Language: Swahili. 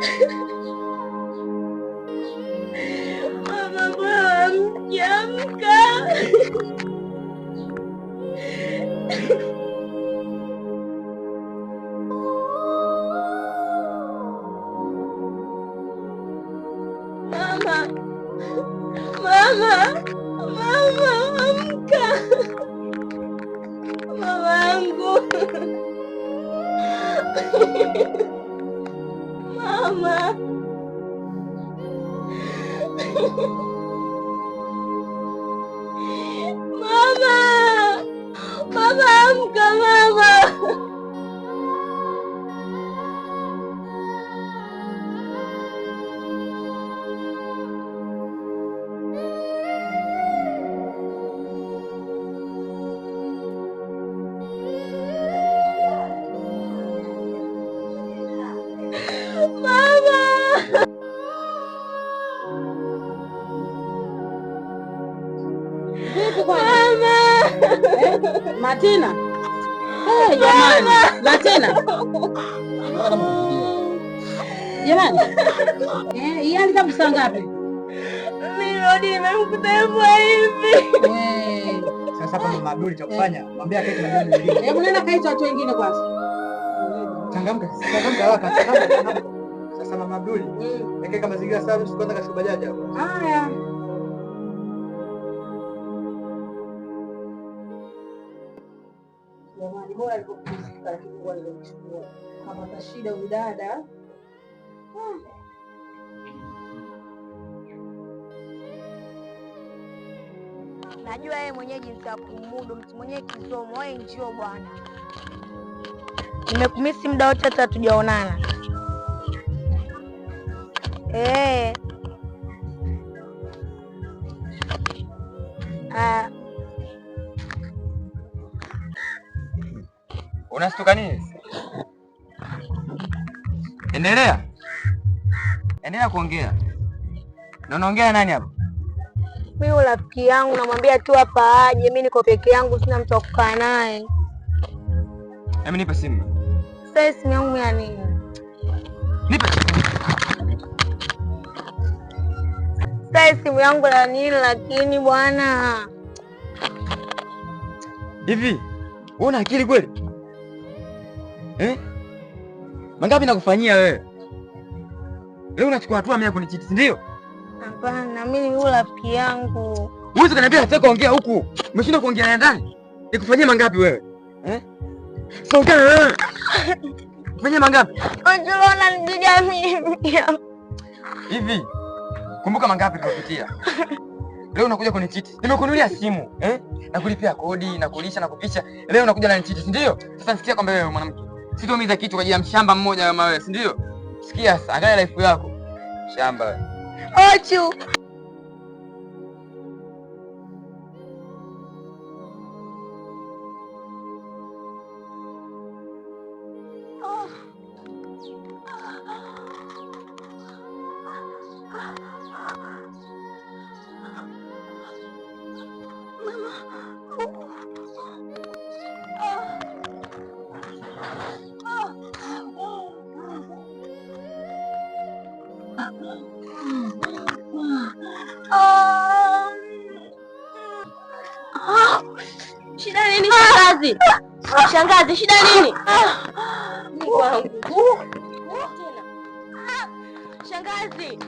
Mama, amka. Mama, amka. Mamangu. Mama. Mama, amka mama. Martina. Jamani. Martina. Jamani. Hii kama saa ngapi? Mirodi nimemkuta hivi. Sasa hapa Mama Abduli cha kufanya, mwambie aketi na jambo lingine. Hebu nenda kaita watu wengine kwanza. Changamka haraka, changamka. Sasa Mama Abduli, weka mazingira sawa, kwanza kashuka bajaji hapo. Haya. Jamani, bora alipopumzika lakini bora alikuchukua. Kapata shida huyu dada. Najua yeye mwenyewe jinsi ya kumudu mtu mwenyewe kisomo. Wewe njoo bwana. Nimekumisi muda wote hata tujaonana. Unastuka nini? Endelea kuongea. Na unaongea nani hapa? Mimi rafiki yangu namwambia tu hapa aje, mimi niko peke yangu sina mtu wa kukaa naye. Hebu nipe simu. Sasa simu yangu ya nini? Nipe. Sasa simu yangu ya nini lakini bwana? Hivi, wewe una akili kweli? Mangapi nakufanyia wewe? Leo unachukua hatua mimi kunichiti, si ndio? Hapana, mimi ni rafiki yangu. Uweze kuniambia nataka kuongea huku. Umeshinda kuongea na ndani? Nikufanyia mangapi wewe? Songea wewe. Fanyia mangapi? Unaona nipiga mimi. Hivi. Kumbuka mangapi tulipitia. Leo unakuja kunichiti. Nimekununulia simu, nakulipia kodi, nakulisha, nakupisha. Leo unakuja na nichiti, si ndio? Sasa nisikia kwamba wewe mwanamke sitaumiza kitu kwa ajili ya mshamba mmoja kama wewe, si ndio? Sikia sasa, angalia life yako. Shamba wewe. Ochu. Shida nini shangazi? Shangazi, shida nini? Mungu wangu. Tena. Shangazi.